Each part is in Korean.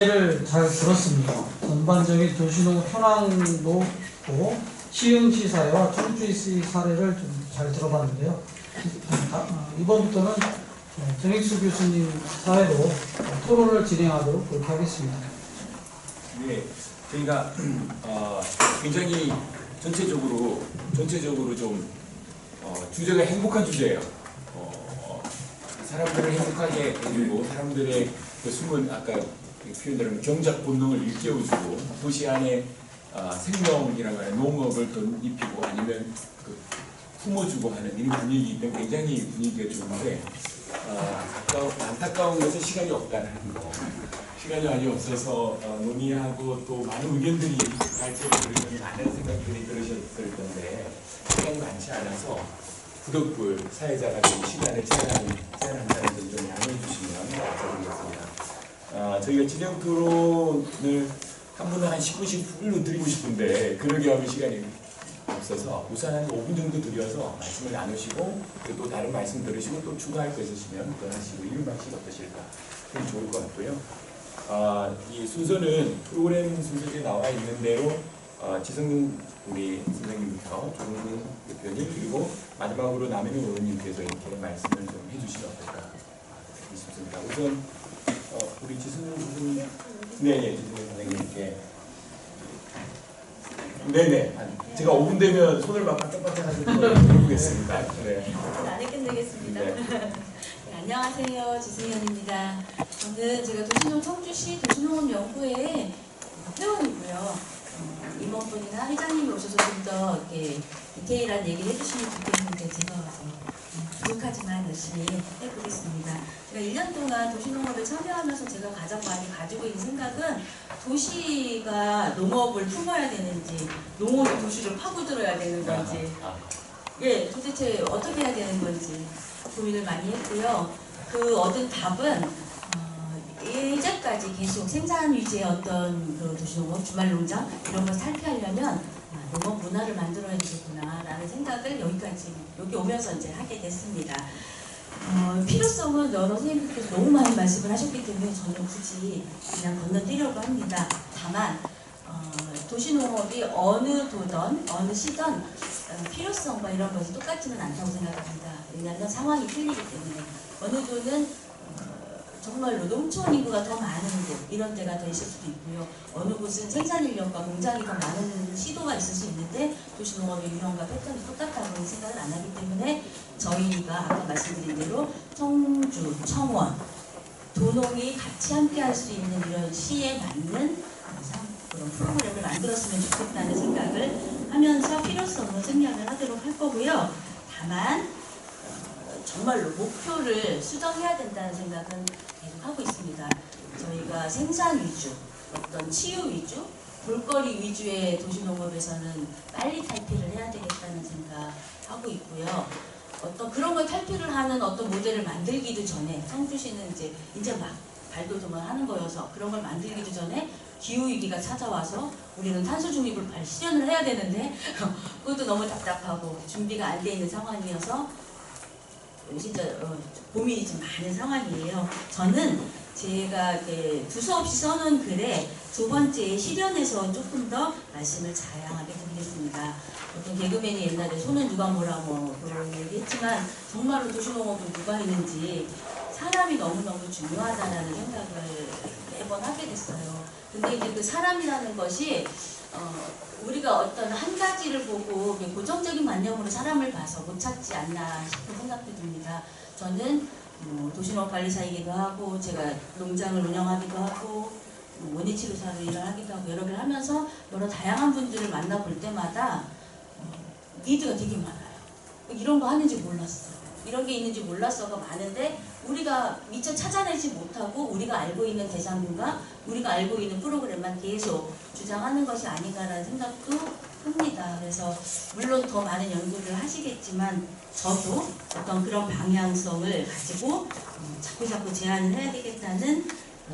를 잘 들었습니다. 전반적인 도시농업 현황도 있고 시흥시 사례와 청주시 사례를 좀 잘 들어봤는데요. 이번부터는 정익수 교수님 사례로 토론을 진행하도록 그렇게 하겠습니다. 네, 저희가 굉장히 전체적으로 좀 주제가 행복한 주제예요. 사람들을 행복하게 해주고 사람들의 그 숨은 아까 표현대로 경작 본능을 일깨워주고 도시 안에 생명이라고 하는 농업을 덧입히고 아니면 그 품어주고 하는 이런 분위기 때문에 굉장히 분위기가 좋은데 안타까운 것은 시간이 없다는 거. 시간이 많이 없어서 논의하고 또 많은 의견들이 갈지를 들으면 많은 생각들이 들으셨을 텐데 시간이 많지 않아서 부득불 사회자가 좀 시간을 제한한다는 점 좀 양해해 주시면 감사드리겠습니다. 저희가 진행 토론을 한 분은 한 10분씩 풀로 드리고 싶은데 그러기 위한 시간이 없어서 우선 한 5분 정도 드려서 말씀을 나누시고 또 다른 말씀 들으시고 또 추가할 거 있으시면 또 하시고 이런 방식 어떠실까? 그럼 좋을 것 같고요. 이 순서는 프로그램 순서에 나와 있는 대로 지성근 우리 선생님부터 조동근 대표님 그리고 마지막으로 남현희 의원님께서 이렇게 말씀을 좀 해주시면 어떨까 싶습니다. 우선 우리 지성근 선생님, 네, 지성근 선생님께, 네네, 제가 5분 되면 손을 막 반짝반짝 하셔서 해보겠습니다. 네. 안에 끝내겠습니다. 네. 네, 안녕하세요, 지승현입니다. 저는 제가 도시농 청주시 도시농업연구회 회원이고요. 임원분이나 회장님이 오셔서 좀 더 이렇게 디테일한 얘기를 해주시면 좋겠는데 제가 와서 부족하지만 열심히 해보겠습니다. 제가 1년 동안 도시농업에 참여하면서 제가 가장 많이 가지고 있는 생각은 도시가 농업을 품어야 되는지 농업이 도시를 파고들어야 되는 건지 예, 도대체 어떻게 해야 되는 건지 고민을 많이 했고요. 그 얻은 답은 이제까지 계속 생산 위주의 어떤 그 도시농업, 주말농장 이런 걸 탈피하려면 농업 문화를 만들어야 되겠구나 라는 생각을 여기 오면서 이제 하게 됐습니다. 필요성은 여러 선생님께서 너무 많이 말씀을 하셨기 때문에 저는 굳이 그냥 건너뛰려고 합니다. 다만 도시농업이 어느 도든 어느 시든 필요성과 이런 것이 똑같지는 않다고 생각합니다. 왜냐하면 상황이 틀리기 때문에 어느 도는 정말로 농촌 인구가 더 많은 곳 이런 데가 더 있을 수도 있고요. 어느 곳은 생산 인력과 공장이 더 많은 시도가 있을 수 있는데 도시농업의 유형과 패턴이 똑같다고 생각을 안 하기 때문에 저희가 아까 말씀드린 대로 청주, 청원, 도농이 같이 함께 할 수 있는 이런 시에 맞는 그런 프로그램을 만들었으면 좋겠다는 생각을 하면서 필요성을 생략을 하도록 할 거고요. 다만 정말로 목표를 수정해야 된다는 생각은 계속 하고 있습니다. 저희가 생산 위주, 어떤 치유 위주, 볼거리 위주의 도시농업에서는 빨리 탈피를 해야 되겠다는 생각하고 있고요. 어떤 그런 걸 탈피를 하는 어떤 모델을 만들기도 전에 청주시는 이제 막 발돋움을 하는 거여서 그런 걸 만들기도 전에 기후위기가 찾아와서 우리는 탄소 중립을 실현을 해야 되는데 그것도 너무 답답하고 준비가 안 돼 있는 상황이어서 진짜 고민이 좀 많은 상황이에요. 저는 제가 두서없이 써놓은 글에 두 번째 실현에서 조금 더 말씀을 자양하게 드리겠습니다. 어떤 개그맨이 옛날에 손은 누가 뭐라 그런 얘기했지만 정말로 도시농업은 누가 했는지 사람이 너무너무 중요하다는 생각을 매번 하게 됐어요. 근데 이제 그 사람이라는 것이 우리가 어떤 한 가지를 보고 고정적인 관념으로 사람을 봐서 못 찾지 않나 싶은 생각도 듭니다. 저는 도시농업관리사이기도 하고 제가 농장을 운영하기도 하고 원예치료사로 일을 하기도 하고 여러 개를 하면서 여러 다양한 분들을 만나볼 때마다 니드가 되게 많아요. 이런 거 하는지 몰랐어. 이런 게 있는지 몰랐어가 많은데 우리가 미처 찾아내지 못하고 우리가 알고 있는 대상군과 우리가 알고 있는 프로그램만 계속 주장하는 것이 아닌가라는 생각도 합니다. 그래서 물론 더 많은 연구를 하시겠지만 저도 어떤 그런 방향성을 가지고 자꾸 제안을 해야 되겠다는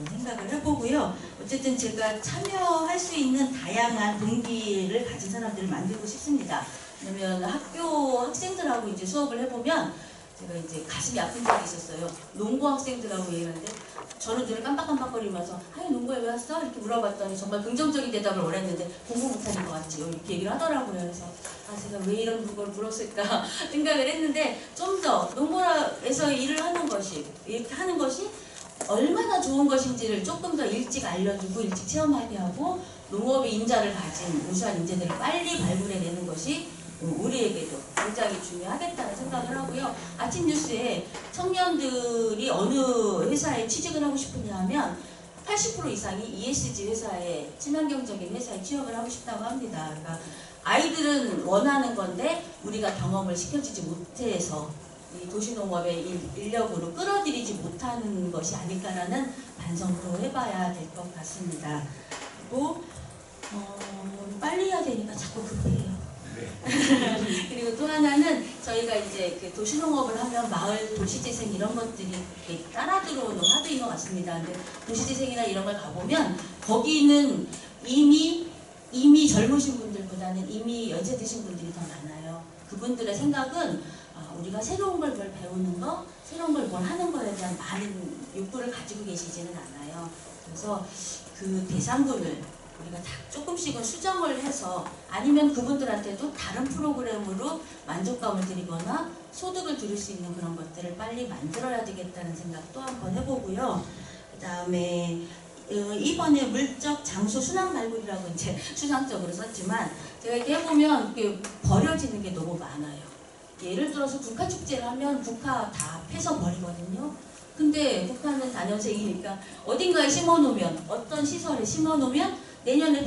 생각을 해보고요. 어쨌든 제가 참여할 수 있는 다양한 동기를 가진 사람들을 만들고 싶습니다. 왜냐면 학교 학생들하고 이제 수업을 해보면 제가 이제 가슴이 아픈 적이 있었어요. 농고 학생들하고 얘기하는데 저는 눈을 깜빡깜빡거리면서 아니 농구에 왜 왔어? 이렇게 물어봤더니 정말 긍정적인 대답을 원했는데 공부 못하는 것 같지 이렇게 얘기를 하더라고요. 그래서 제가 왜 이런 걸 물었을까 생각을 했는데 좀 더 농구에서 일을 하는 것이 이렇게 하는 것이 얼마나 좋은 것인지를 조금 더 일찍 알려주고 일찍 체험하게 하고 농업의 인자를 가진 우수한 인재들을 빨리 발굴해내는 것이 우리에게도 굉장히 중요하겠다는 생각을 하고요. 아침 뉴스에 청년들이 어느 회사에 취직을 하고 싶으냐 하면 80% 이상이 ESG 회사에 친환경적인 회사에 취업을 하고 싶다고 합니다. 그러니까 아이들은 원하는 건데 우리가 경험을 시켜주지 못해서 이 도시농업의 인력으로 끌어들이지 못하는 것이 아닐까라는 반성도 해봐야 될 것 같습니다. 그리고 빨리 해야 되니까 자꾸 급해요. 그리고 또 하나는 저희가 이제 그 도시농업을 하면 마을 도시재생 이런 것들이 따라 들어오는 화두인 것 같습니다. 근데 도시재생이나 이런 걸 가보면 거기는 이미 젊으신 분들보다는 이미 연세 드신 분들이 더 많아요. 그분들의 생각은 우리가 새로운 걸 뭘 배우는 거, 새로운 걸 뭘 하는 거에 대한 많은 욕구를 가지고 계시지는 않아요. 그래서 그 대상군을 우리가 조금씩은 수정을 해서 아니면 그분들한테도 다른 프로그램으로 만족감을 드리거나 소득을 들을 수 있는 그런 것들을 빨리 만들어야 되겠다는 생각도 한번 해보고요. 그 다음에 이번에 물적 장소 순환 발굴이라고 이제 추상적으로 썼지만 제가 이렇게 해보면 이렇게 버려지는 게 너무 많아요. 예를 들어서 국화 축제를 하면 국화 다 패서 버리거든요. 근데 국화는 다년생이니까 어딘가에 심어놓으면 어떤 시설에 심어놓으면 내년에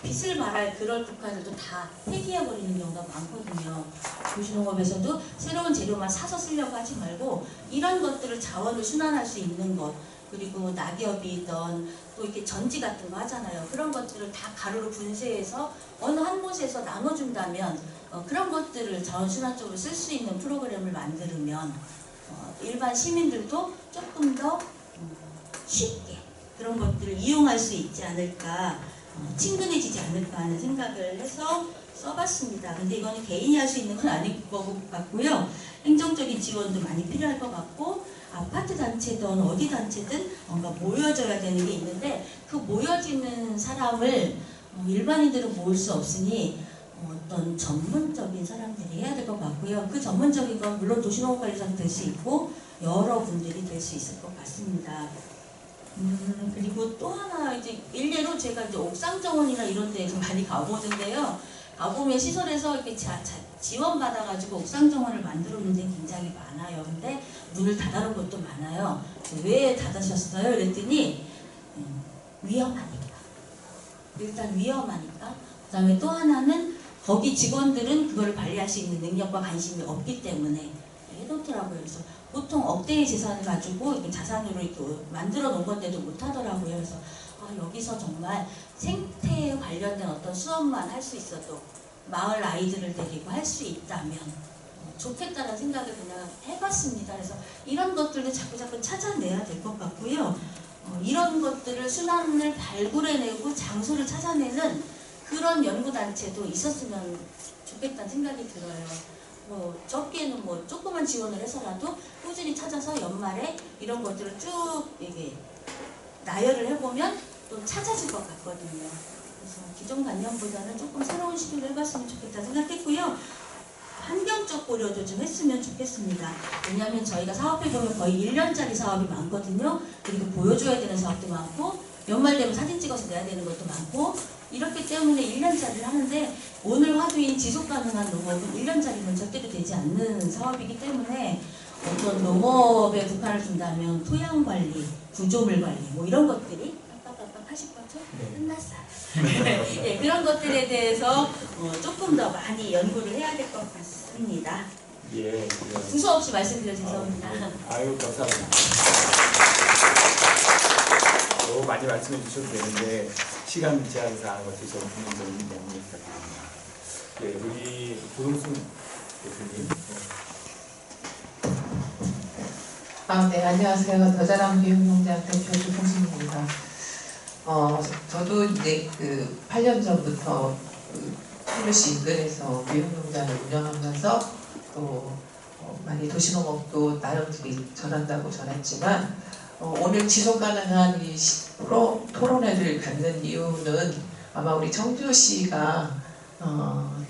빛을 발할 그럴 국화들도 다 폐기해버리는 경우가 많거든요. 도시농업에서도 새로운 재료만 사서 쓰려고 하지 말고 이런 것들을 자원을 순환할 수 있는 것 그리고 낙엽이든 또 이렇게 전지 같은 거 하잖아요. 그런 것들을 다 가루로 분쇄해서 어느 한 곳에서 나눠준다면 그런 것들을 자원순환적으로 쓸 수 있는 프로그램을 만들면 일반 시민들도 조금 더 쉽게 그런 것들을 이용할 수 있지 않을까 친근해지지 않을까 하는 생각을 해서 써봤습니다. 근데 이거는 개인이 할 수 있는 건 아닐 것 같고요. 행정적인 지원도 많이 필요할 것 같고 아파트 단체든 어디 단체든 뭔가 모여져야 되는 게 있는데 그 모여지는 사람을 일반인들은 모을 수 없으니 어떤 전문적인 사람들이 해야 될 것 같고요. 그 전문적인 건 물론 도시농업관리사도 될 수 있고 여러분들이 될 수 있을 것 같습니다. 그리고 또 하나 이제 일례로 제가 이제 옥상 정원이나 이런 데 좀 많이 가보는데요. 가보면 시설에서 이렇게 지원 받아가지고 옥상 정원을 만들어 놓은 데 굉장히 많아요. 근데 문을 닫아놓은 것도 많아요. 왜 닫으셨어요? 그랬더니 위험하니까. 일단 위험하니까. 그 다음에 또 하나는 거기 직원들은 그걸 관리할 수 있는 능력과 관심이 없기 때문에 해놓더라고요. 그래서 보통 억대의 재산을 가지고 이렇게 자산으로 이렇게 만들어 놓은 건데도 못하더라고요. 그래서 여기서 정말 생태에 관련된 어떤 수업만 할 수 있어도 마을 아이들을 데리고 할 수 있다면 좋겠다는 생각을 그냥 해봤습니다. 그래서 이런 것들도 자꾸 찾아내야 될 것 같고요. 이런 것들을 순환을 발굴해내고 장소를 찾아내는 그런 연구단체도 있었으면 좋겠다는 생각이 들어요. 적게는 조그만 지원을 해서라도 꾸준히 찾아서 연말에 이런 것들을 쭉 이게 나열을 해보면 또 찾아질 것 같거든요. 그래서 기존 관념보다는 조금 새로운 시도를 해봤으면 좋겠다 생각했고요. 환경적 고려도 좀 했으면 좋겠습니다. 왜냐하면 저희가 사업해보면 거의 1년짜리 사업이 많거든요. 그리고 보여줘야 되는 사업도 많고 연말 되면 사진 찍어서 내야 되는 것도 많고 이렇기 때문에 1년짜리를 하는데 오늘 화두인 지속가능한 농업은 1년짜리는 절대로 되지 않는 사업이기 때문에 어떤 농업에 국한을 둔다면 토양관리, 구조물 관리 이런 것들이 빡빡빡 하실 거죠? 끝났어요. 예, 그런 것들에 대해서 조금 더 많이 연구를 해야 될 것 같습니다. 예. 두서없이 말씀드려 죄송합니다. 아유 감사합니다. 너무 많이 말씀해 주셔도 되는데 시간 제한상 어떻게 좀 분명히 양해 부탁드립니다. 예, 우리 조동순 대표님. 네, 안녕하세요. 더자람 교육농장 대표 조동순입니다. 저도 이제 8년 전부터 서울시 인근에서 교육농장을 운영하면서 또 많이 도시농업도 나름대로 전한다고 전했지만 오늘 지속 가능한 이 토론회를 갖는 이유는 아마 우리 청주시가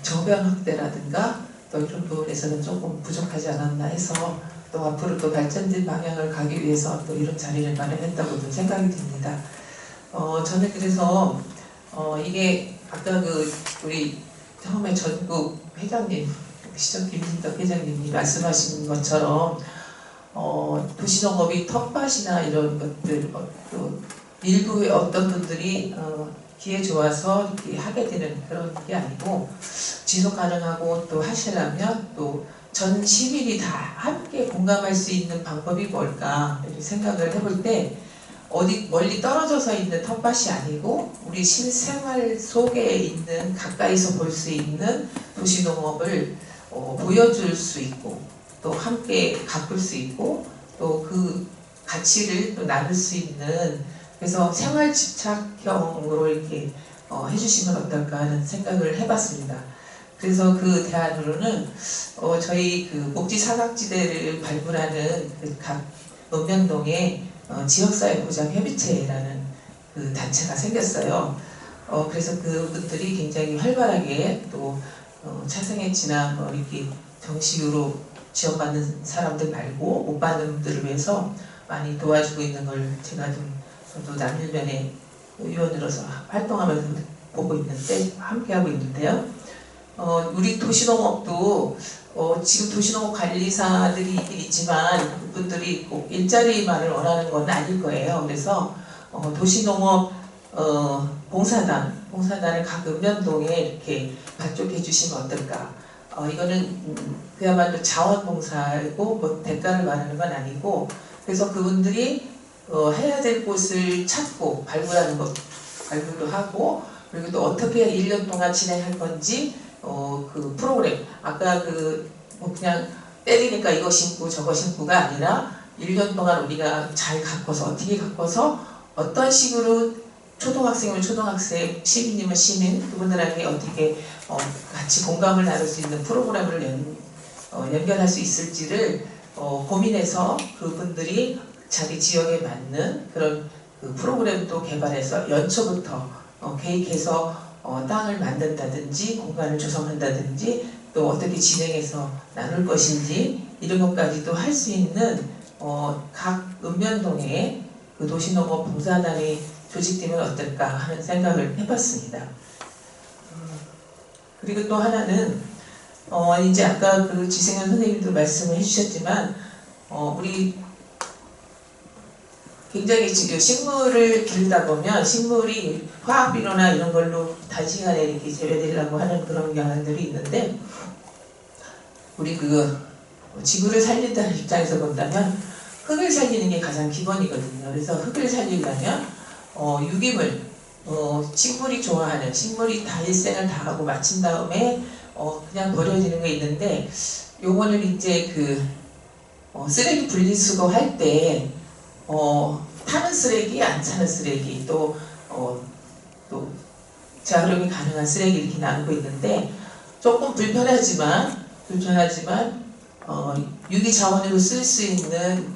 저변 확대라든가 또 이런 부분에서는 조금 부족하지 않았나 해서 또 앞으로 또 발전된 방향을 가기 위해서 또 이런 자리를 마련했다고 좀 생각이 듭니다. 저는 그래서 이게 아까 우리 처음에 전국 회장님, 시청 김진덕 회장님이 말씀하신 것처럼 도시농업이 텃밭이나 이런 것들 또 일부의 어떤 분들이 기회 좋아서 이렇게 하게 되는 그런 게 아니고 지속 가능하고 또 하시려면 또 전 시민이 다 함께 공감할 수 있는 방법이 뭘까 이렇게 생각을 해볼 때 어디 멀리 떨어져서 있는 텃밭이 아니고 우리 실생활 속에 있는 가까이서 볼 수 있는 도시농업을 보여줄 수 있고 또 함께 가꿀 수 있고 또 그 가치를 또 나눌 수 있는 그래서 생활 집착형으로 이렇게 해주시면 어떨까 하는 생각을 해봤습니다. 그래서 그 대안으로는 저희 그 복지 사각지대를 발굴하는 그 각 읍면동에 지역사회보장협의체라는 그 단체가 생겼어요. 그래서 그분들이 굉장히 활발하게 또 차생애지나 이렇게 정식으로 지원받는 사람들 말고 못 받는 분들을 위해서 많이 도와주고 있는 걸 제가 저도 남일면에 의원으로서 활동하면서 보고 있는데 함께하고 있는데요. 우리 도시농업도 지금 도시농업 관리사들이 있지만 그분들이 꼭 일자리만을 원하는 건 아닐 거예요. 그래서 도시농업 봉사단을 각 읍면동에 이렇게 발족해 주시면 어떨까. 이거는 그야말로 자원봉사이고 뭐 대가를 말하는 건 아니고 그래서 그분들이 해야 될 곳을 찾고 발굴하는 것 발굴도 하고 그리고 또 어떻게 1년 동안 진행할 건지 그 프로그램 아까 뭐 그냥 때리니까 이거 심고 저거 심고가 아니라 1년 동안 우리가 잘 가꿔서 어떻게 가꿔서 어떤 식으로 초등학생이면 초등학생, 시민이면 시민 그분들에게 어떻게 같이 공감을 나눌 수 있는 프로그램을 연결할 수 있을지를 고민해서 그분들이 자기 지역에 맞는 그런 그 프로그램도 개발해서 연초부터 계획해서 땅을 만든다든지 공간을 조성한다든지 또 어떻게 진행해서 나눌 것인지 이런 것까지도 할 수 있는 각 읍면동에 그 도시농업 봉사단이 조직되면 어떨까 하는 생각을 해봤습니다. 그리고 또 하나는 이제 아까 그 지승현 선생님도 말씀을 해주셨지만 우리 굉장히 지금 식물을 기르다 보면 식물이 화학비료나 이런 걸로 단시간에 이렇게 재배되려고 하는 그런 경향들이 있는데 우리 지구를 살린다는 입장에서 본다면 흙을 살리는 게 가장 기본이거든요. 그래서 흙을 살리려면 유기물, 식물이 좋아하는 식물이 다 일생을 다 하고 마친 다음에 그냥 버려지는 게 있는데 요거는 이제 쓰레기 분리수거 할 때 타는 쓰레기, 안 타는 쓰레기, 또 재활용이 가능한 쓰레기 이렇게 나누고 있는데 조금 불편하지만 유기자원으로 쓸 수 있는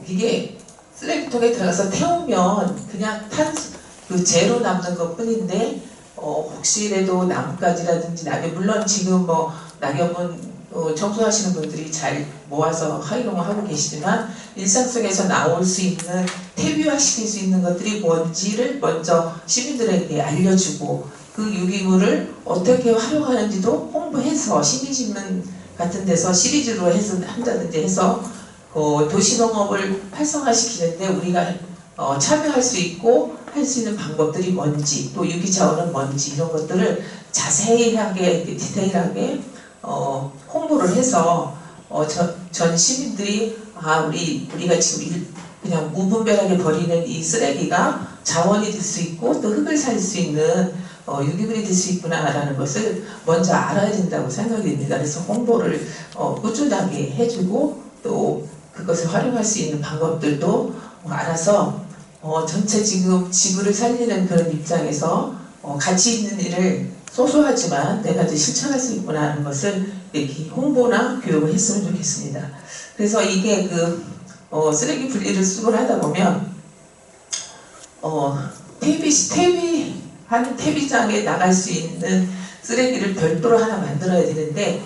이게 쓰레기통에 들어가서 태우면 그냥 재로 남는 것 뿐인데 혹시라도 나뭇가지라든지 물론 지금 낙엽은 청소하시는 분들이 잘 모아서 활용을 하고 계시지만 일상 속에서 나올 수 있는 퇴비화시킬 수 있는 것들이 뭔지를 먼저 시민들에게 알려주고 그 유기물을 어떻게 활용하는지도 홍보해서 시민신문 같은 데서 시리즈로 해서 한다든지 해서 도시농업을 활성화시키는데 우리가 참여할 수 있고 할 수 있는 방법들이 뭔지 또 유기자원은 뭔지 이런 것들을 자세하게 디테일하게 홍보를 해서 전 시민들이 우리가 지금 그냥 무분별하게 버리는 이 쓰레기가 자원이 될 수 있고 또 흙을 살릴 수 있는 유기물이 될 수 있구나라는 것을 먼저 알아야 된다고 생각이 됩니다. 그래서 홍보를 꾸준하게 해주고 또 그것을 활용할 수 있는 방법들도 알아서 전체 지금 지구를 살리는 그런 입장에서 가치 있는 일을 소소하지만 내가 이제 실천할 수 있구나 하는 것을 이렇게 홍보나 교육을 했으면 좋겠습니다. 그래서 이게 쓰레기 분리를 수급을 하다 보면 퇴비장에 나갈 수 있는 쓰레기를 별도로 하나 만들어야 되는데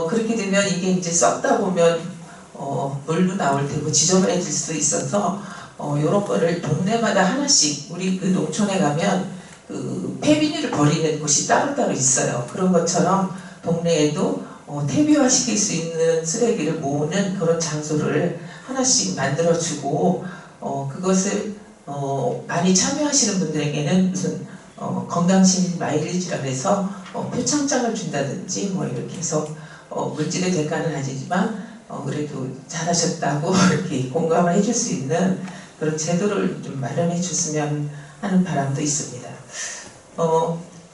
그렇게 되면 이게 이제 썩다 보면 물도 나올 테고 지저분해질 수도 있어서 이런 거를 동네마다 하나씩 우리 그 농촌에 가면 그 폐비닐을 버리는 곳이 따로따로 있어요. 그런 것처럼 동네에도 퇴비화 시킬 수 있는 쓰레기를 모으는 그런 장소를 하나씩 만들어주고 그것을 많이 참여하시는 분들에게는 무슨 건강시민 마일리지라고 해서 표창장을 준다든지 뭐 이렇게 해서 물질의 대가는 아니지만 그래도 잘하셨다고 이렇게 공감을 해줄 수 있는 그런 제도를 좀 마련해 줬으면 하는 바람도 있습니다.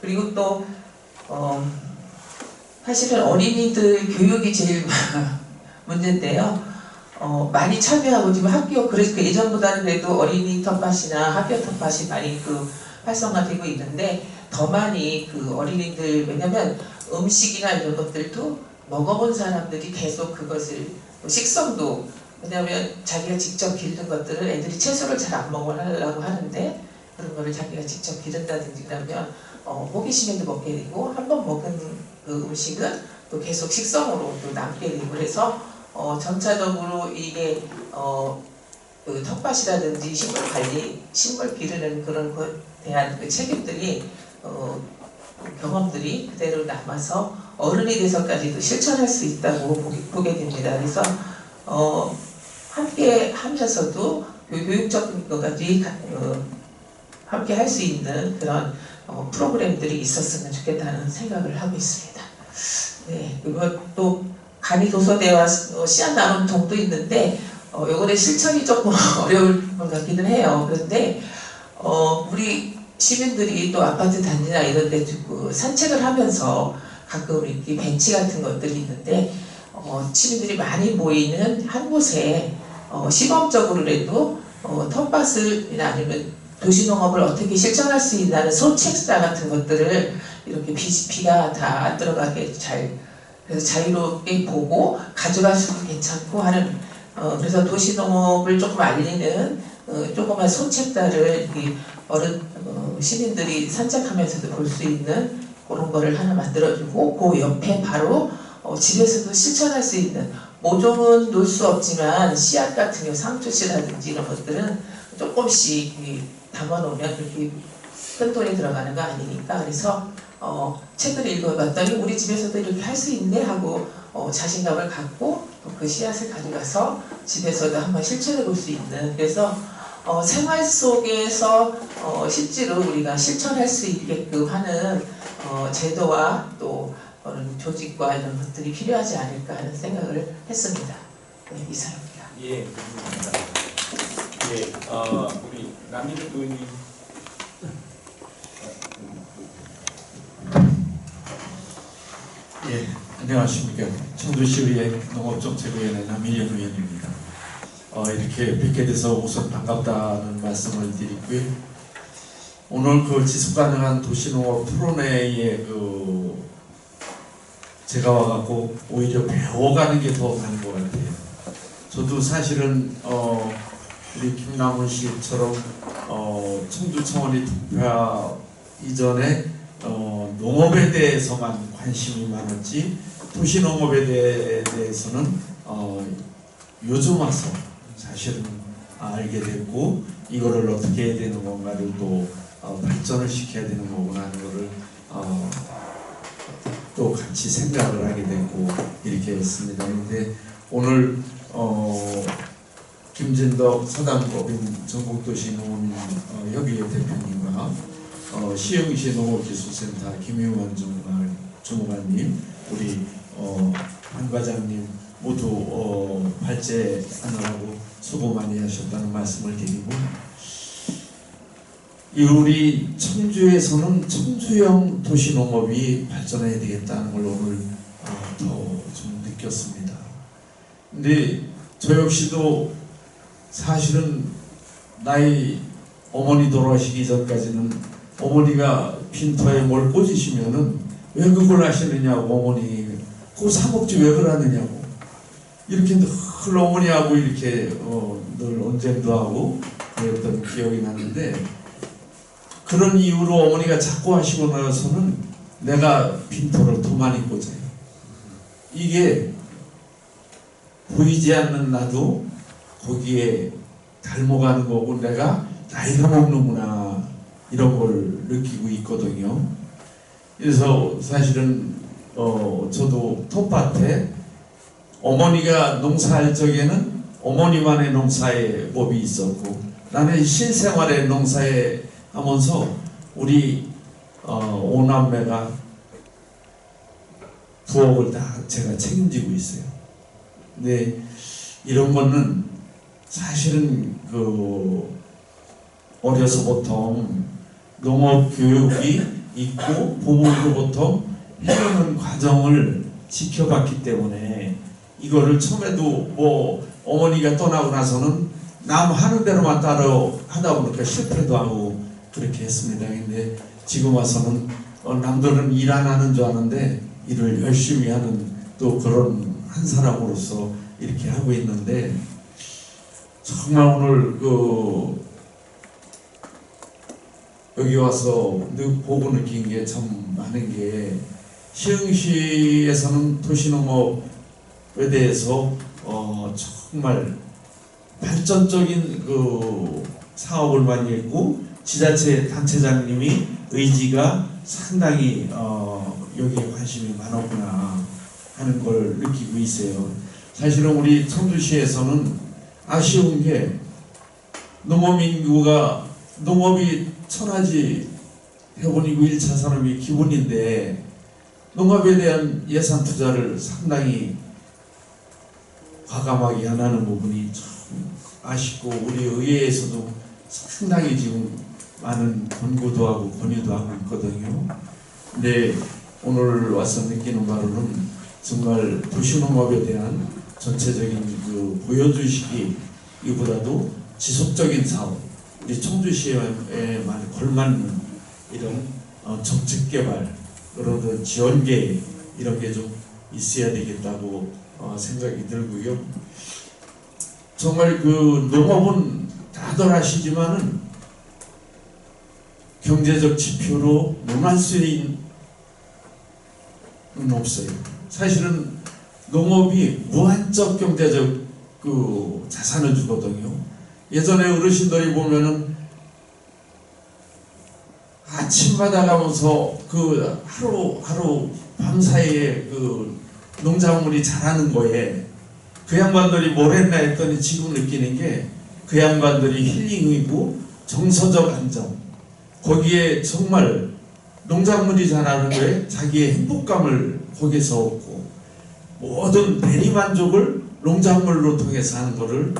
그리고 또 사실은 어린이들 교육이 제일 문제인데요. 많이 참여하고 지금 학교 그래서 예전보다는 그래도 어린이 텃밭이나 학교 텃밭이 많이 활성화되고 있는데 더 많이 어린이들 왜냐면 음식이나 이런 것들도 먹어본 사람들이 계속 그것을 식성도 왜냐면 자기가 직접 기른 것들을 애들이 채소를 잘 안 먹으려고 하는데 그런 거를 자기가 직접 기른다든지 그러면 호기심에도 먹게 되고 한번 먹은 그 음식은 또 계속 식성으로 또 남게 되고 그래서 점차적으로 이게 그 텃밭이라든지 식물 관리, 식물 기르는 그런 것에 대한 그 책임들이 경험들이 그대로 남아서 어른이 돼서까지도 실천할 수 있다고 보게 됩니다. 그래서 함께 하면서도 교육적인 것까지 함께 할 수 있는 그런 프로그램들이 있었으면 좋겠다는 생각을 하고 있습니다. 네, 그리고 또 간이도서대와 씨앗 나눔 동도 있는데 요번에 실천이 조금 어려울 것 같기는 해요. 그런데 우리 시민들이 또 아파트 단지나 이런 데 산책을 하면서 가끔 이렇게 벤치 같은 것들이 있는데 시민들이 많이 모이는 한 곳에 시범적으로라도 텃밭을이나 아니면 도시농업을 어떻게 실천할 수 있다는 소책사 같은 것들을 이렇게 비가 다 안 들어가게 그래서 자유롭게 보고 가져갈 수도 괜찮고 하는 그래서 도시농업을 조금 알리는 조그만 소책자를 시민들이 산책하면서도 볼 수 있는 그런 거를 하나 만들어주고 그 옆에 바로 집에서도 실천할 수 있는 모종은 놓을 수 없지만 씨앗 같은 경우 상추씨라든지 이런 것들은 조금씩 담아놓으면 그렇게 큰 돈이 들어가는 거 아니니까 그래서 책을 읽어봤더니 우리 집에서도 이렇게 할 수 있네 하고 자신감을 갖고 그 씨앗을 가져가서 집에서도 한번 실천해 볼 수 있는 그래서 생활 속에서 실제로 우리가 실천할 수 있게끔 하는 제도와 또 조직과 이런 것들이 필요하지 않을까 하는 생각을 했습니다. 네, 이상입니다. 예, 그렇습니다. 예, 우리 남민우 의원님. 예, 안녕하십니까. 청주시의회 농업정책위원회 남민현 의원입니다. 이렇게 뵙게 돼서 우선 반갑다는 말씀을 드리고요. 오늘 그 지속가능한 도시농업 토론회에 제가 와갖고 오히려 배워가는 게 더 많은 것 같아요. 저도 사실은 우리 김남훈 씨처럼 청주청원이 투표하 이전에 농업에 대해서만 관심이 많았지 도시농업에 대해서는 요즘 와서 사실은 알게 됐고 이거를 어떻게 해야 되는 건가를 또 발전을 시켜야 되는 거구나 하는 거를 또 같이 생각을 하게 됐고 이렇게 했습니다. 그런데 오늘 김진덕 서당법인 전국도시농업인협의회 대표님과 시흥시 농업기술센터 김용환 주무관님, 우리 한 과장님 모두 발제하느라고 수고 많이 하셨다는 말씀을 드리고 우리 청주에서는 청주형 도시농업이 발전해야 되겠다는 걸 오늘 더 좀 느꼈습니다. 근데 저 역시도 사실은 나이 어머니 돌아가시기 전까지는 어머니가 빈터에 뭘 꽂으시면은 왜 그걸 하시느냐고 어머니 그거 사 먹지 왜 그러느냐고 이렇게 늘 어머니하고 이렇게 늘 언쟁도 하고 그랬던 기억이 나는데, 그런 이유로 어머니가 자꾸 하시고 나서는 내가 빈털을 더 많이 꽂아요. 이게 보이지 않는 나도 거기에 닮아가는 거고 내가 나이가 먹는구나 이런 걸 느끼고 있거든요. 그래서 사실은 저도 텃밭에 어머니가 농사할 적에는 어머니만의 농사의 법이 있었고, 나는 실생활의 농사에 하면서 우리 오남매가 부엌을 다 제가 책임지고 있어요. 근데 이런 거는 사실은 어려서부터 농업 교육이 있고 부모로부터 해오는 과정을 지켜봤기 때문에, 이거를 처음에도 뭐 어머니가 떠나고 나서는 남 하는 대로만 따라 하다 보니까 실패도 하고 그렇게 했습니다. 근데 지금 와서는 남들은 일 안 하는 줄 아는데 일을 열심히 하는 또 그런 한 사람으로서 이렇게 하고 있는데, 정말 오늘 여기 와서 보고 느낀 게 참 많은 게, 시흥시에서는 도시농업에 대해서 정말 발전적인 사업을 많이 했고, 지자체 단체장님이 의지가 상당히 여기에 관심이 많았구나 하는 걸 느끼고 있어요. 사실은 우리 청주시에서는 아쉬운 게, 농업인구가 농업이 천하지 해본이고 1차 산업이 기본인데 농업에 대한 예산 투자를 상당히 과감하게 안 하는 부분이 참 아쉽고, 우리 의회에서도 상당히 지금 많은 권고도 하고 권유도 하고 있거든요. 근데 오늘 와서 느끼는 바로는 정말 도시농업에 대한 전체적인 보여주시기 이보다도 지속적인 사업, 우리 청주시에 많이 걸맞는 이런 정책 개발, 그런 지원 계획 이런 게 좀 있어야 되겠다고 생각이 들고요. 정말 농업은 다들 아시지만은 경제적 지표로 논할 수 있는 없어요. 사실은 농업이 무한적 경제적 자산을 주거든요. 예전에 어르신들이 보면은 아침마다 가면서 하루 밤사이에 농작물이 자라는 거에 그 양반들이 뭘 했나 했더니 지금 느끼는 게, 그 양반들이 힐링이고 정서적 안정, 거기에 정말 농작물이 자라는 거에 자기의 행복감을 거기서 얻고, 모든 대리만족을 농작물로 통해서 하는 거를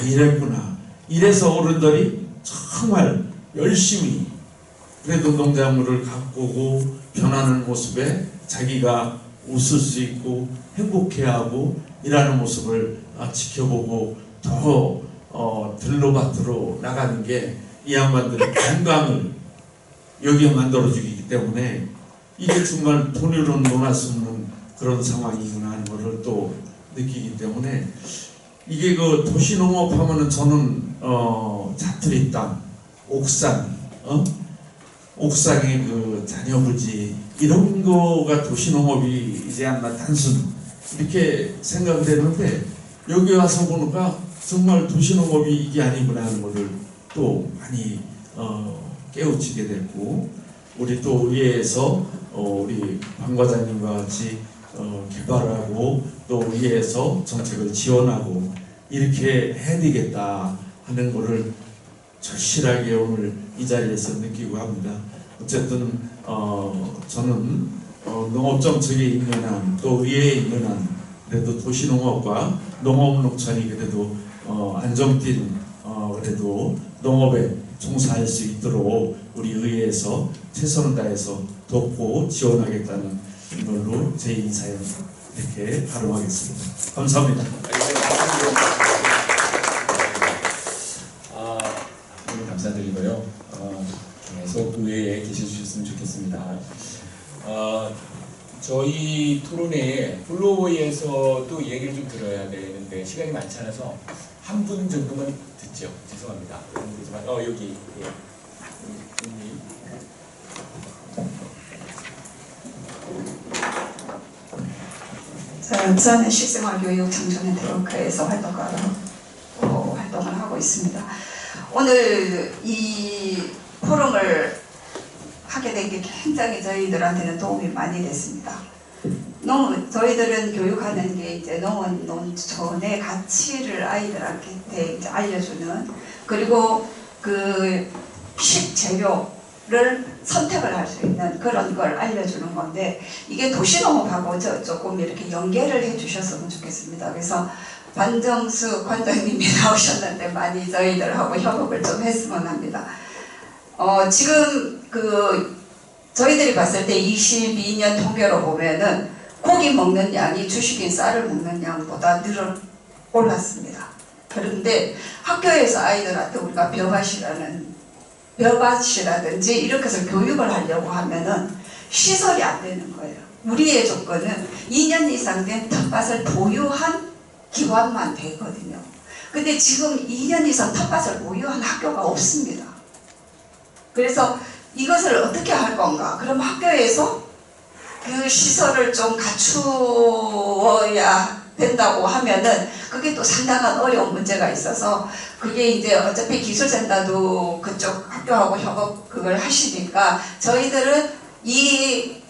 이랬구나. 이래서 어른들이 정말 열심히 그래도 농작물을 가꾸고 변하는 모습에 자기가 웃을 수 있고 행복해하고 일하는 모습을 지켜보고 더 들로밭으로 나가는 게 이 양반들의 건강을 여기에 만들어주기 때문에, 이게 정말 돈으로는 논할 수 없는 그런 상황이구나 하는 것을 또 느끼기 때문에, 이게 도시농업 하면은 저는 자투리 땅, 옥상, 옥상의 자녀부지 이런 거가 도시농업이지 않나 단순 이렇게 생각되는데, 여기 와서 보니까 정말 도시농업이 이게 아니구나 하는 것을 또 많이 깨우치게 됐고, 우리 또 의회에서 우리 방 과장님과 같이 개발하고 또 의회에서 정책을 지원하고 이렇게 해야 되겠다 하는 것을 절실하게 오늘 이 자리에서 느끼고 합니다. 어쨌든 저는 농업정책에 있는 한, 또 의회에 있는 한, 그래도 도시농업과 농업농촌이 그래도 안정된 그래도 농업에 종사할 수 있도록 우리 의회에서 최선을 다해서 돕고 지원하겠다는 걸로 제 인사에 이렇게 발언하겠습니다. 감사합니다. 너무 감사드리고요. 계속 의회에 계셔주셨으면 좋겠습니다. 저희 토론회에 플로어에서도 얘기를 좀 들어야 되는데 시간이 많지 않아서 한 분 정도만 듣죠. 죄송합니다. 그렇지만 여기 예. 님. 저는 식생활교육 청소년 네트워크에서 활동을 하고 있습니다. 오늘 이 포럼을 하게 된 게 굉장히 저희들한테는 도움이 많이 됐습니다. 저희들은 교육하는 게 이제 농업 농촌의 가치를 아이들한테 이제 알려주는, 그리고 그 식재료를 선택을 할 수 있는 그런 걸 알려주는 건데, 이게 도시농업하고 조금 이렇게 연계를 해주셨으면 좋겠습니다. 그래서 반정수 관장님이 나오셨는데 많이 저희들하고 협업을 좀 했으면 합니다. 지금 저희들이 봤을 때 22년 통계로 보면은 고기 먹는 양이 주식인 쌀을 먹는 양보다 올랐습니다. 그런데 학교에서 아이들한테 우리가 벼밭이라든지 이런 것을 교육을 하려고 하면은 시설이 안 되는 거예요. 우리의 조건은 2년 이상 된 텃밭을 보유한 기관만 되거든요. 근데 지금 2년 이상 텃밭을 보유한 학교가 없습니다. 그래서 이것을 어떻게 할 건가? 그럼 학교에서 그 시설을 좀 갖추어야 된다고 하면은 그게 또 상당한 어려운 문제가 있어서, 그게 이제 어차피 기술센터도 그쪽 학교하고 협업 그걸 하시니까 저희들은 이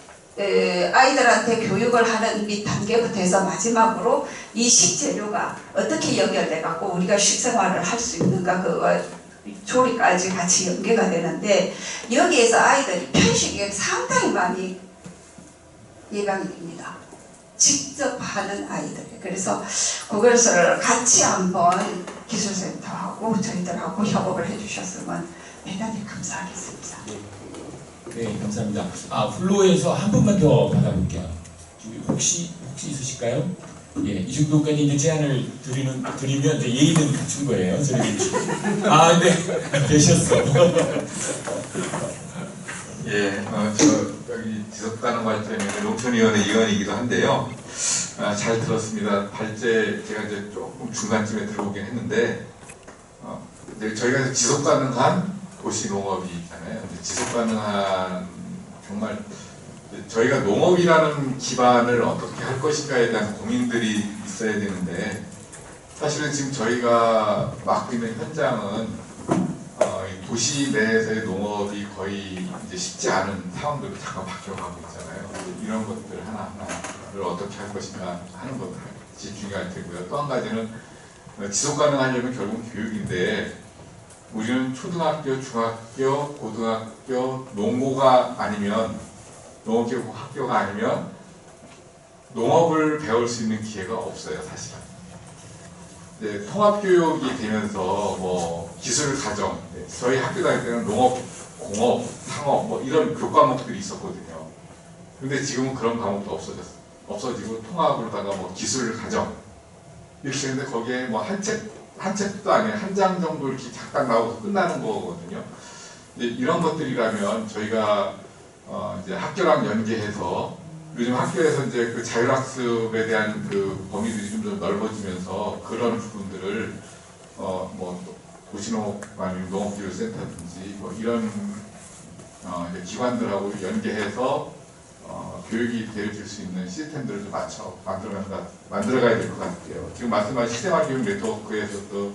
아이들한테 교육을 하는 밑 단계부터 해서 마지막으로 이 식재료가 어떻게 연결돼 갖고 우리가 식생활을 할 수 있는가, 그거 조리까지 같이 연계가 되는데, 여기에서 아이들이 편식에 상당히 많이 예방이 됩니다. 직접 하는 아이들. 그래서 그것을 같이 한번 기술센터하고 저희들하고 협업을 해주셨으면 대단히 감사하겠습니다. 네, 감사합니다. 플로어에서 한 분만 더 받아볼게요. 혹시 있으실까요? 예, 이 정도까지 이제 제안을 드리면 이제 예의는 갖춘 거예요. 저희 네, 되셨어. 예, 저 여기 지속가능 발전위원회 농촌위원회 위원이기도 한데요. 잘 들었습니다. 발제 제가 이제 조금 중간쯤에 들어오긴 했는데, 이제 저희가 이제 지속가능한 도시 농업이 있잖아요. 지속가능한 정말 저희가 농업이라는 기반을 어떻게 할 것인가에 대한 고민들이 있어야 되는데, 사실은 지금 저희가 맡고 있는 현장은 도시 내에서의 농업이 거의 이제 쉽지 않은 상황들이 잠깐 바뀌어가고 있잖아요. 이런 것들 하나하나를 어떻게 할 것인가 하는 것들이 중요할 테고요. 또 한 가지는 지속 가능하려면 결국 교육인데, 우리는 초등학교, 중학교, 고등학교, 농고가 아니면 농업교육 학교가 아니면 농업을 배울 수 있는 기회가 없어요, 사실은. 이제 통합교육이 되면서 뭐 기술 가정, 저희 학교 다닐 때는 농업, 공업, 상업 뭐 이런 교과목들이 있었거든요. 근데 지금은 그런 과목도 없어지고 통합으로다가 뭐 기술 가정 이렇게 되는데, 거기에 뭐 한 책도 아니에요. 한 장 정도 이렇게 잠깐 나오고 끝나는 거거든요. 이런 것들이라면 저희가 이제 학교랑 연계해서, 요즘 학교에서 이제 그 자율학습에 대한 그 범위들이 좀 더 넓어지면서 그런 부분들을 뭐 도시농업 아니면 농업기술센터든지 뭐 이런 이제 기관들하고 연계해서 교육이 되어질 수 있는 시스템들을 좀 만들어가야 될 것 같아요. 지금 말씀하신 시스템화교육 네트워크에서도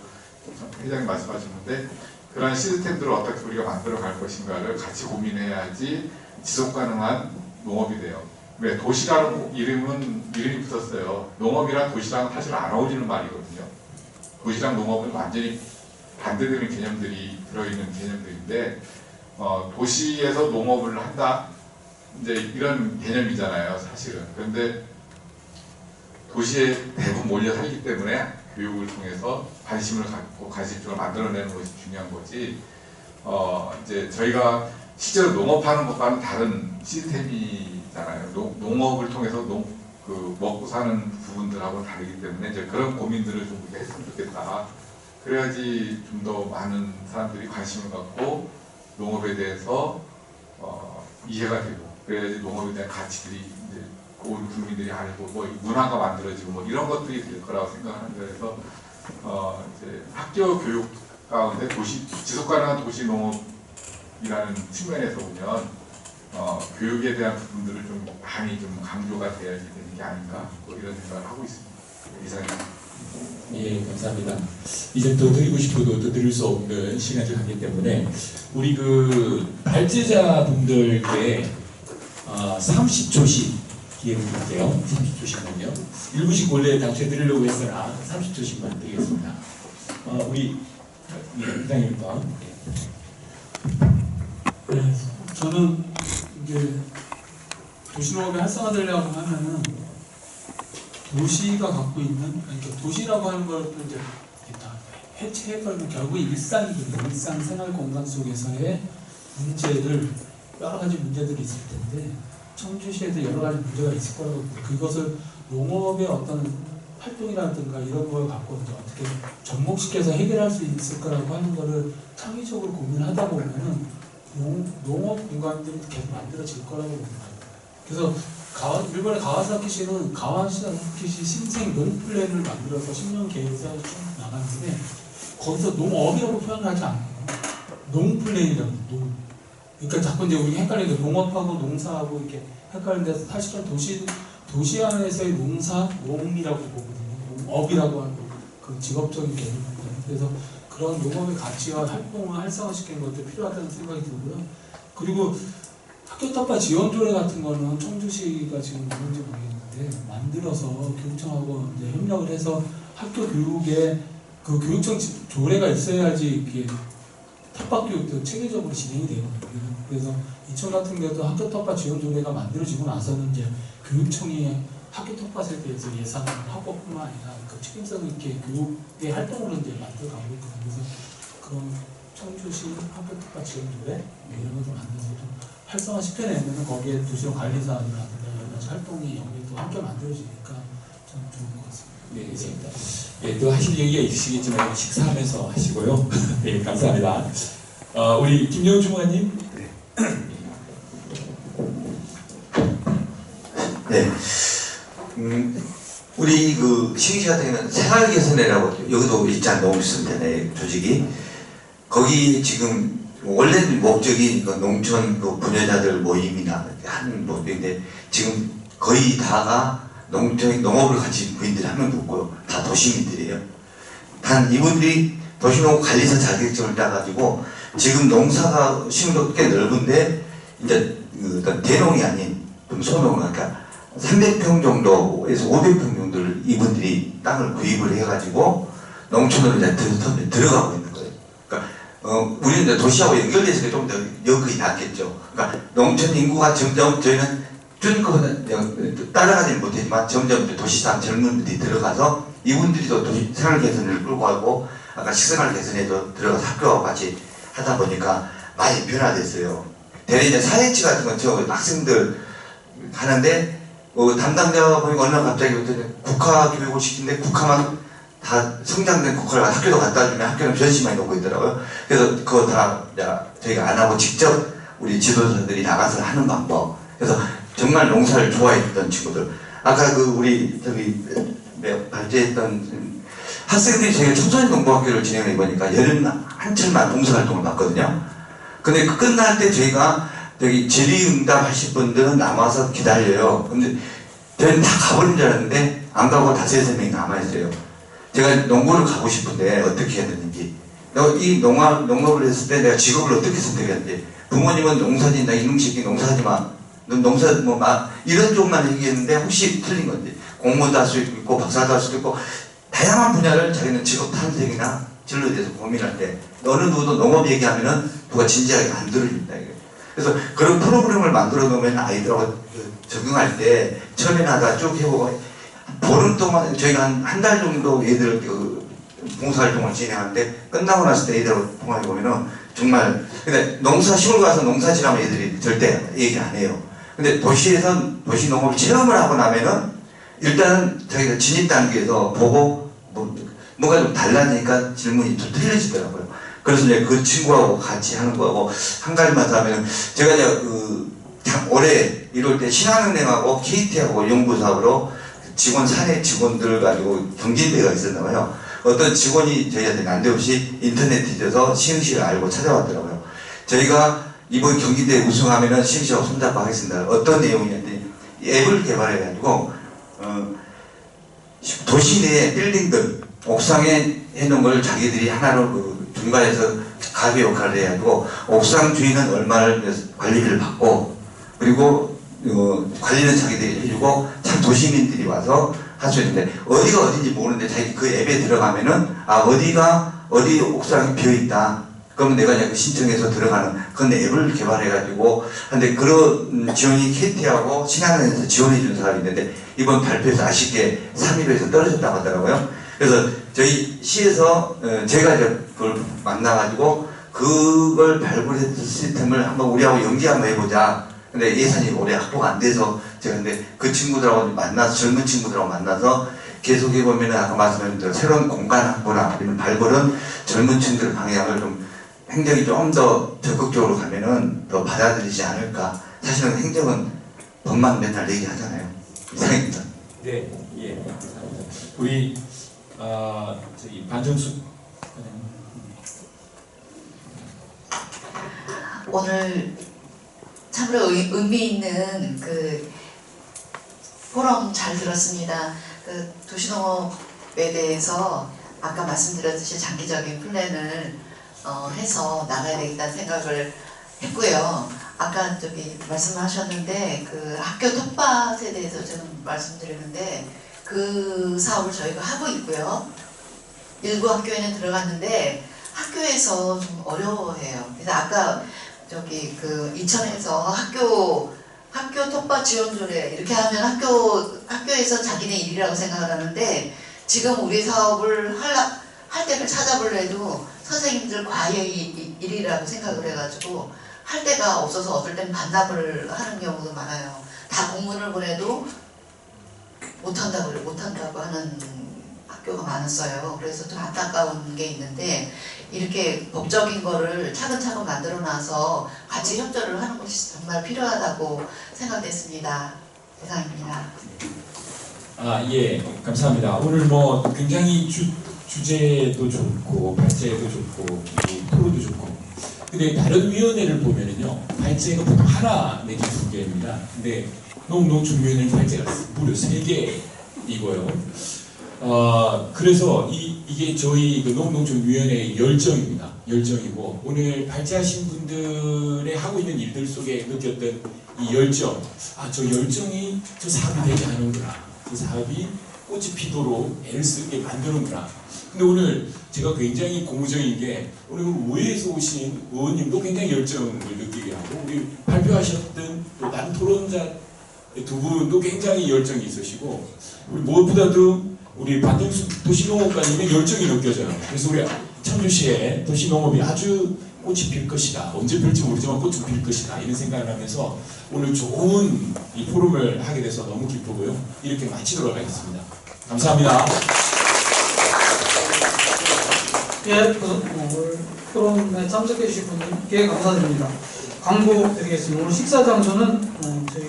회장님 말씀하셨는데, 그런 시스템들을 어떻게 우리가 만들어갈 것인가를 같이 고민해야지 지속가능한 농업이 돼요. 왜? 도시라는 이름이 붙었어요. 농업이랑 도시랑 사실 안 어울리는 말이거든요. 도시랑 농업은 완전히 반대되는 개념들이 들어있는 개념들인데, 도시에서 농업을 한다? 이제 이런 개념이잖아요, 사실은. 그런데 도시에 대부분 몰려 살기 때문에 교육을 통해서 관심을 갖고 관심적으로 만들어내는 것이 중요한 거지, 이제 저희가 실제로 농업하는 것과는 다른 시스템이잖아요. 농업을 통해서 먹고 사는 부분들하고는 다르기 때문에 이제 그런 고민들을 좀 우리가 했으면 좋겠다. 그래야지 좀 더 많은 사람들이 관심을 갖고 농업에 대해서 이해가 되고, 그래야지 농업에 대한 가치들이 이제 온 국민들이 알고 뭐 문화가 만들어지고 뭐 이런 것들이 될 거라고 생각하는 거라서 이제 학교 교육 가운데 지속 가능한 도시 농업이라는 측면에서 보면 교육에 대한 부분들을 좀 많이 좀 강조가 돼야 되는 게 아닌가 뭐 이런 생각을 하고 있습니다. 이상입니다. 예, 감사합니다. 이제 더 드리고 싶어도 더 드릴 수 없는 시간이 가기 때문에 우리 그 발제자분들께 30초씩 기회를 드릴게요. 30초씩만요. 1분씩 원래 당초에 드리려고 했으나 30초씩만 드리겠습니다. 우리 회장님부터. 네, 저는 이제 도시농업이 활성화되려고 하면은 도시가 갖고 있는, 그러니까 도시라고 하는 걸 이제 다 해체해버리면 결국 일상이거든요. 일상 생활 공간 속에서의 문제들, 여러 가지 문제들이 있을 텐데 청주시에도 여러 가지 문제가 있을 거라고 봅니다. 그것을 농업의 어떤 활동이라든가 이런 걸 갖고 이제 어떻게 접목시켜서 해결할 수 있을 거라고 하는 거를 창의적으로 고민하다 보면은 농업 공간들이 계속 만들어질 거라고 봅니다. 그래서 일본의 가와사키시는 가와사키시 신생 농플랜을 만들어서 10년 계획을 쭉 나가는데 거기서 농업이라고 표현을 하지 않아요. 농플랜이라고. 그러니까 자꾸 이제 우리 헷갈리는 게 농업하고 농사하고 이렇게 헷갈리는데 사실은 도시 안에서의 농이라고 보거든요. 농업이라고 하는 그 직업적인 개념입니다. 그래서 그런 농업의 가치와 활동을 활성화시키는 것도 필요하다는 생각이 들고요. 그리고 학교 텃밭 지원 조례 같은 거는 청주시가 지금 뭔지 모르겠는데 만들어서 교육청하고 이제 협력을 해서 학교 교육에 그 교육청 조례가 있어야지 이게 텃밭 교육도 체계적으로 진행이 되거든요. 그래서 이천 같은 경우도 학교 텃밭 지원 조례가 만들어지고 나서는 이제 교육청이 학교 텃밭에 대해서 예산을 확보뿐만 아니라 그 책임성 있게 교육의 활동으로 이제 만들어가고 있거든요. 그래서 그런 청주시 학교 텃밭 지원 조례 이런 것을 만들어서 좀 활성화 시켜내면 거기에 도시로 관리사업이라든가 여러 가지 활동이 여기에 또 함께 만들어지니까 좀 좋은 것 같습니다. 네, 알겠습니다. 예, 또 하실 얘기가 있으시겠지만 식사하면서 하시고요. 네, 감사합니다. 우리 김영우 주무관님. 네. 우리 그 시흥시 같은 경우는 생활개선이라고 여기도 있지 않나 있습니다. 조직이 거기 지금 원래 목적이 그 농촌 그 부녀자들 모임이나 하는 모임인데 지금 거의 다가 농업을 가진 부인들이 한 명도 없고요. 다 도시민들이에요. 단 이분들이 도시농업 관리사 자격증을 따가지고 지금 농사가 심도 꽤 넓은데 이제 그 대농이 아닌 좀 소농, 그러니까 300평 정도에서 500평 정도를 이분들이 땅을 구입을 해가지고 농촌으로 이제 들어가고 있는 거예요. 그러니까 우리는 이제 도시하고 연결돼서 좀 더 여건이 낫겠죠. 그러니까 농촌 인구가 점점 저희는 따라가지는 못했지만 점점 도시산 젊은 분들이 들어가서 이분들이도 도시 생활 개선을 끌고 가고 아까 식생활 개선에도 들어가서 학교와 같이 하다 보니까 많이 변화됐어요. 대리 이제 사회치 같은 건 저 학생들 하는데 담당자가 보니까 어느 날 갑자기 국화 교육을 시키는데 국화만 다 성장된 국화를 학교도 갖다 주면 학교는 변심만 놓고 있더라고요. 그래서 그거 다 저희가 안 하고 직접 우리 지도자들이 나가서 하는 방법. 그래서 정말 농사를 좋아했던 친구들. 아까 그 우리 저기 발제했던 학생들이 저희가 청소년 농부학교를 진행해 보니까 여름 한철만 봉사활동을 맡거든요. 근데 그 끝날 때 저희가 여기 질의응답 하실 분들은 남아서 기다려요. 근데 저희는 다 가버린 줄 알았는데 안 가고 5-6명이 남아있어요. 제가 농구를 가고 싶은데 어떻게 해야 되는지, 이 농업을 했을 때 내가 직업을 어떻게 선택해야 되는지, 부모님은 농사짓다, 이놈 새끼 농사하지 마, 넌 농사 이런 쪽만 얘기했는데 혹시 틀린 건지, 공무원도 할 수 있고 박사도 할 수도 있고 다양한 분야를 자기는 직업 탐색이나 진로에 대해서 고민할 때 어느 누구도 농업 얘기하면은 누가 진지하게 안 들어줍니다. 그래서 그런 프로그램을 만들어 놓으면 아이들하고 적응할 때 처음에 하다 쭉 해보고 보름 동안 저희가 한 달 정도 얘들 그 봉사활동을 진행하는데 끝나고 났을 때 얘들하고 통화해 보면은 정말 근데 시골 가서 농사지라면 애들이 절대 얘기 안 해요. 근데 도시에선 도시농업을 체험을 하고 나면은 일단은 자기가 진입 단계에서 보고 뭔가 좀 달라지니까 질문이 좀 틀려지더라고요. 그래서 이제 그 친구하고 같이 하는 거하고 한 가지만 더 하면 제가 이제 올해 1월 때 신한은행하고 KT하고 연구사업으로 직원 사내 직원들 가지고 경진대회가 있었나 봐요. 어떤 직원이 저희한테 난데없이 인터넷 뒤져서 시흥시를 알고 찾아왔더라고요. 저희가 이번 경기대회 우승하면은 시흥시하고 손잡고 하겠습니다. 어떤 내용이냐면 앱을 개발해가지고 도시 내 빌딩들 옥상에 해놓은 걸 자기들이 하나로 그 중간에서 가게 역할을 해가지고 옥상 주인은 얼마를 관리비를 받고 그리고 관리는 자기들이 해주고 참 도시민들이 와서 할 수 있는데 어디가 어딘지 모르는데 자기 그 앱에 들어가면은 어디 옥상이 비어있다 그러면 내가 이제 신청해서 들어가는 그런 앱을 개발해가지고 근데 그런 지원이 KT하고 신한은행에서 지원해주는 사업이 있는데 이번 발표에서 아쉽게 3위로에서 떨어졌다고 하더라고요. 그래서 저희 시에서 제가 이제 그걸 만나가지고 그걸 발굴했던 시스템을 한번 우리하고 연기 한번 해보자. 근데 예산이 올해 확보가 안 돼서 제가 근데 그 친구들하고 만나서 젊은 친구들하고 만나서 계속 해보면은 아까 말씀드린 대로 새로운 공간 확보나 아니면 발굴은 젊은 층들 방향을 좀 행정이 좀 더 적극적으로 가면은 더 받아들이지 않을까. 사실은 행정은 법만 맨날 얘기하잖아요. 이상입니다. 네, 예, 감사합니다. 우리 저기 반정숙 오늘 참으로 의미 있는 그 포럼 잘 들었습니다. 그 도시농업에 대해서 아까 말씀드렸듯이 장기적인 플랜을 해서 나가야 되겠다는 생각을 했고요. 아까 저기 말씀하셨는데 그 학교 텃밭에 대해서 좀 말씀드리는데 그 사업을 저희가 하고 있고요. 일부 학교에는 들어갔는데 학교에서 좀 어려워해요. 그래서 아까 저기 그 이천에서 학교 텃밭 지원조례 이렇게 하면 학교에서 자기네 일이라고 생각을 하는데 지금 우리 사업을 할 때를 찾아보려도 선생님들 과외의 일이라고 생각을 해가지고 할 데가 없어서 어떨 땐 반납을 하는 경우도 많아요. 다 공문을 보내도 못한다고 하는 학교가 많았어요. 그래서 좀 안타까운 게 있는데 이렇게 법적인 거를 차근차근 만들어 놔서 같이 협조를 하는 것이 정말 필요하다고 생각됐습니다. 이상입니다. 예, 감사합니다. 오늘 뭐 굉장히 주제도 좋고 발제도 좋고 토론도 좋고 근데 다른 위원회를 보면은요 발제가 보통 하나 내지 두 개입니다. 근데 농농축위원회는 발제가 무려 3개이고요. 그래서 이게 저희 그 농농축위원회의 열정입니다. 열정이고 오늘 발제하신 분들의 하고 있는 일들 속에 느꼈던 이 열정, 저 열정이 저 사업이 되게 하는구나. 그 사업이 꽃이 피도록 애를 쓰게 만드는구나. 근데 오늘 제가 굉장히 고무적인 게 오늘 우회에서 오신 의원님도 굉장히 열정을 느끼게 하고 우리 발표하셨던 또 다른 토론자 두 분도 굉장히 열정이 있으시고 우리 무엇보다도 우리 반정숙 도시농업관님의 열정이 느껴져요. 그래서 우리 청주시의 도시농업이 아주 꽃이 필 것이다. 언제 필지 모르지만 꽃은 필 것이다. 이런 생각을 하면서 오늘 좋은 이 포럼을 하게 돼서 너무 기쁘고요. 이렇게 마치도록 하겠습니다. 감사합니다. 예, 오늘 포럼에 참석해 주신 분들께 감사드립니다. 광고 드리겠습니다. 오늘 식사 장소는 저희